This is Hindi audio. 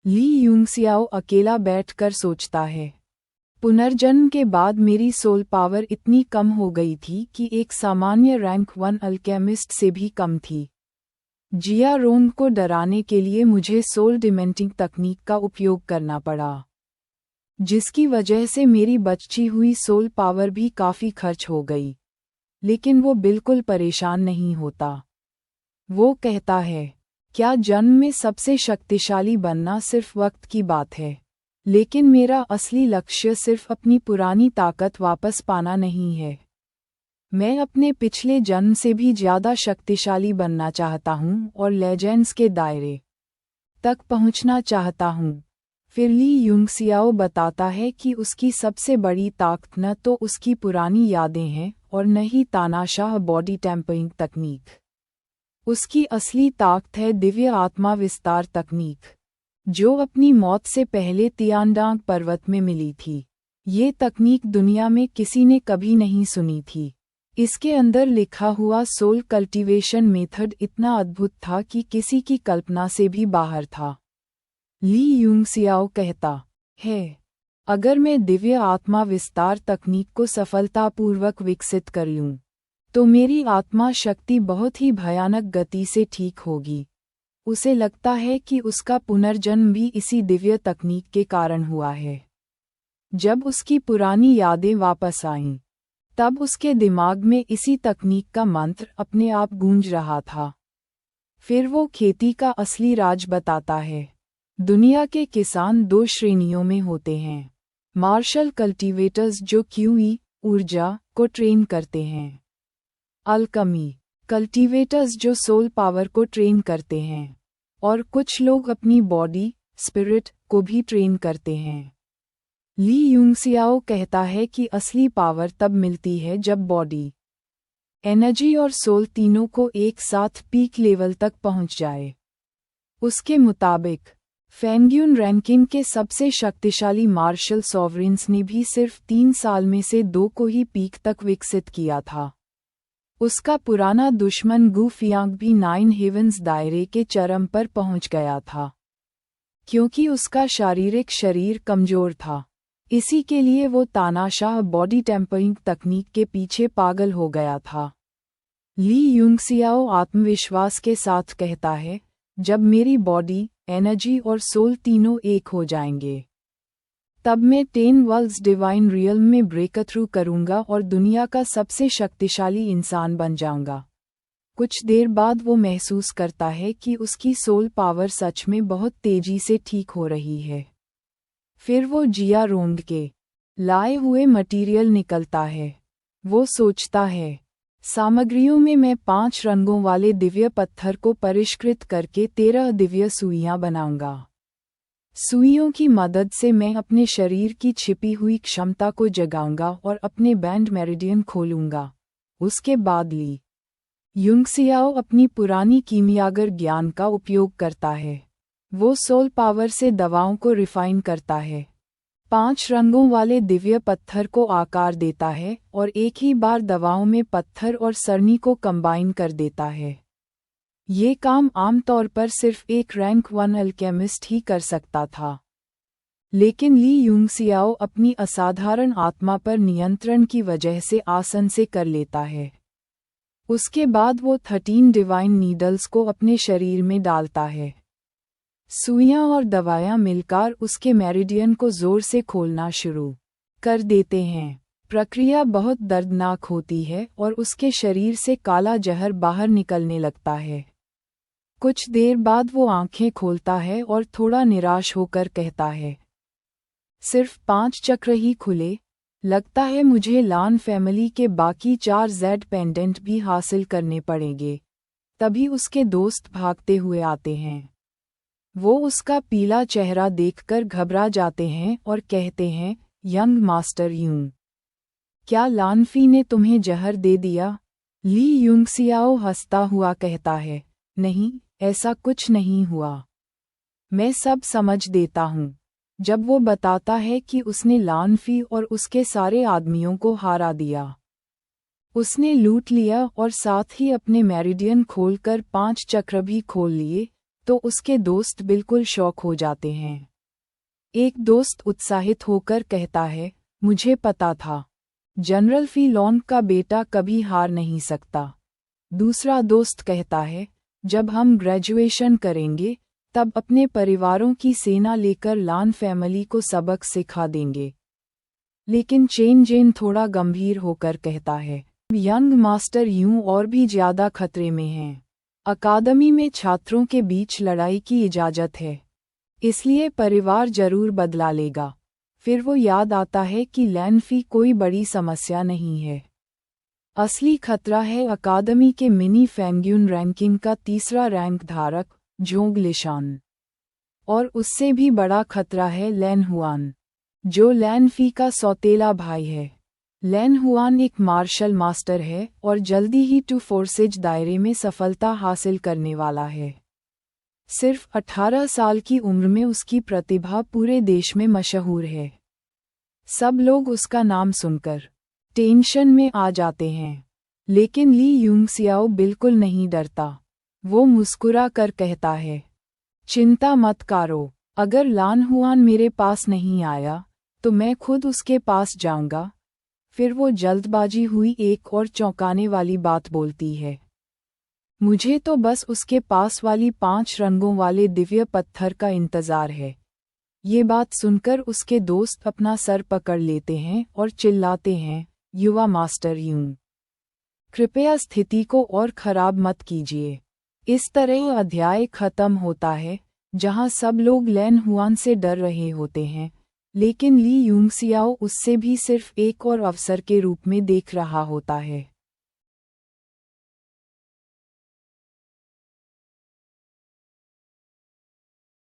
ली यूंगसियाओ अकेला बैठकर सोचता है। पुनर्जन्म के बाद मेरी सोल पावर इतनी कम हो गई थी कि एक सामान्य रैंक 1 अल्केमिस्ट से भी कम थी। जिया रोंग को डराने के लिए मुझे सोल डिमेंटिंग तकनीक का उपयोग करना पड़ा, जिसकी वजह से मेरी बची हुई सोल पावर भी काफ़ी खर्च हो गई। लेकिन वो बिल्कुल परेशान नहीं होता। वो कहता है, क्या जन्म में सबसे शक्तिशाली बनना सिर्फ वक्त की बात है? लेकिन मेरा असली लक्ष्य सिर्फ अपनी पुरानी ताकत वापस पाना नहीं है। मैं अपने पिछले जन्म से भी ज़्यादा शक्तिशाली बनना चाहता हूँ और लेजेंड्स के दायरे तक पहुँचना चाहता हूँ। फिर ली यूंगसियाओ बताता है कि उसकी सबसे बड़ी ताकत न तो उसकी पुरानी यादें हैं और न ही तानाशाह बॉडी टेम्परिंग तकनीक। उसकी असली ताकत है दिव्य आत्मा विस्तार तकनीक, जो अपनी मौत से पहले तियानडांग पर्वत में मिली थी। ये तकनीक दुनिया में किसी ने कभी नहीं सुनी थी। इसके अंदर लिखा हुआ सोल कल्टीवेशन मेथड इतना अद्भुत था कि किसी की कल्पना से भी बाहर था। ली यूंगसियाओ कहता है, अगर मैं दिव्य आत्मा विस्तार तकनीक को सफलतापूर्वक विकसित कर लूं, तो मेरी आत्मा शक्ति बहुत ही भयानक गति से ठीक होगी। उसे लगता है कि उसका पुनर्जन्म भी इसी दिव्य तकनीक के कारण हुआ है। जब उसकी पुरानी यादें वापस आईं, तब उसके दिमाग में इसी तकनीक का मंत्र अपने आप गूंज रहा था। फिर वो खेती का असली राज बताता है। दुनिया के किसान दो श्रेणियों में होते हैं। मार्शल कल्टीवेटर्स जो क्यूई ऊर्जा को ट्रेन करते हैं। अल्कमी कल्टीवेटर्स जो सोल पावर को ट्रेन करते हैं। और कुछ लोग अपनी बॉडी स्पिरिट को भी ट्रेन करते हैं। ली यूंगसियाओ कहता है कि असली पावर तब मिलती है जब बॉडी, एनर्जी और सोल तीनों को एक साथ पीक लेवल तक पहुंच जाए। उसके मुताबिक फेंग्यून रैंकिन के सबसे शक्तिशाली मार्शल सॉवरेन्स ने भी सिर्फ 3 साल में से 2 को ही पीक तक विकसित किया था। उसका पुराना दुश्मन गु फियांग भी 9 हेवंस दायरे के चरम पर पहुंच गया था, क्योंकि उसका शारीरिक शरीर कमजोर था। इसी के लिए वो तानाशाह बॉडी टेम्परिंग तकनीक के पीछे पागल हो गया था। ली यूंगसियाओ आत्मविश्वास के साथ कहता है, जब मेरी बॉडी, एनर्जी और सोल तीनों एक हो जाएंगे, तब मैं 10 वर्ल्ड्स डिवाइन रियल्म में ब्रेकथ्रू करूंगा और दुनिया का सबसे शक्तिशाली इंसान बन जाऊंगा। कुछ देर बाद वो महसूस करता है कि उसकी सोल पावर सच में बहुत तेजी से ठीक हो रही है। फिर वो जिया रोंग के लाए हुए मटीरियल निकलता है। वो सोचता है, सामग्रियों में मैं 5 रंगों वाले दिव्य पत्थर को परिष्कृत करके 13 दिव्य सुइयां बनाऊंगा। सुइयों की मदद से मैं अपने शरीर की छिपी हुई क्षमता को जगाऊंगा और अपने बैंड मेरिडियन खोलूंगा। उसके बाद ली यूंगसियाओ अपनी पुरानी कीमियागर ज्ञान का उपयोग करता है। वो सोल पावर से दवाओं को रिफाइन करता है, 5 रंगों वाले दिव्य पत्थर को आकार देता है और एक ही बार दवाओं में पत्थर और सरनी को कंबाइन कर देता है। ये काम आमतौर पर सिर्फ एक रैंक 1 अल्केमिस्ट ही कर सकता था। लेकिन ली यूंगसियाओ अपनी असाधारण आत्मा पर नियंत्रण की वजह से आसन से कर लेता है। उसके बाद वो 13 डिवाइन नीडल्स को अपने शरीर में डालता है। सुइयां और दवायां मिलकर उसके मेरिडियन को जोर से खोलना शुरू कर देते हैं। प्रक्रिया बहुत दर्दनाक होती है और उसके शरीर से काला जहर बाहर निकलने लगता है। कुछ देर बाद वो आंखें खोलता है और थोड़ा निराश होकर कहता है, सिर्फ 5 चक्र ही खुले। लगता है मुझे लान फैमिली के बाकी 4 जेड पेंडेंट भी हासिल करने पड़ेंगे। तभी उसके दोस्त भागते हुए आते हैं। वो उसका पीला चेहरा देखकर घबरा जाते हैं और कहते हैं, यंग मास्टर यूं, क्या लानफी ने तुम्हें जहर दे दिया? ली यूंगसियाओ हंसता हुआ कहता है, नहीं, ऐसा कुछ नहीं हुआ। मैं सब समझ देता हूँ। जब वो बताता है कि उसने लानफी और उसके सारे आदमियों को हारा दिया, उसने लूट लिया और साथ ही अपने मेरिडियन खोलकर 5 चक्र भी खोल लिए, तो उसके दोस्त बिल्कुल शॉक हो जाते हैं। एक दोस्त उत्साहित होकर कहता है, मुझे पता था, जनरल फी लॉन्ग का बेटा कभी हार नहीं सकता। दूसरा दोस्त कहता है, जब हम ग्रेजुएशन करेंगे तब अपने परिवारों की सेना लेकर लान फैमिली को सबक सिखा देंगे। लेकिन चेन जेन थोड़ा गंभीर होकर कहता है, यंग मास्टर यूं और भी ज्यादा खतरे में हैं। अकादमी में छात्रों के बीच लड़ाई की इजाजत है, इसलिए परिवार जरूर बदला लेगा। फिर वो याद आता है कि लैन फी कोई बड़ी समस्या नहीं है। असली खतरा है अकादमी के मिनी फैंग्यून रैंकिंग का तीसरा रैंक धारक जोंग लिशान। और उससे भी बड़ा खतरा है लैन हुआन, जो लैन फी का सौतेला भाई है। लैन हुआन एक मार्शल मास्टर है और जल्दी ही टू फोर्सेज दायरे में सफलता हासिल करने वाला है। सिर्फ 18 साल की उम्र में उसकी प्रतिभा पूरे देश में मशहूर है। सब लोग उसका नाम सुनकर टेंशन में आ जाते हैं, लेकिन ली यूंगसियाओ बिल्कुल नहीं डरता। वो मुस्कुरा कर कहता है, चिंता मत करो, अगर लान हुआन मेरे पास नहीं आया तो मैं खुद उसके पास जाऊंगा। फिर वो जल्दबाजी हुई एक और चौंकाने वाली बात बोलती है, मुझे तो बस उसके पास वाली 5 रंगों वाले दिव्य पत्थर का इंतजार है। ये बात सुनकर उसके दोस्त अपना सर पकड़ लेते हैं और चिल्लाते हैं, युवा मास्टर यूं, कृपया स्थिति को और खराब मत कीजिए। इस तरह अध्याय खत्म होता है, जहां सब लोग लैन हुआन से डर रहे होते हैं, लेकिन ली यूंगसियाओ उससे भी सिर्फ एक और अवसर के रूप में देख रहा होता है।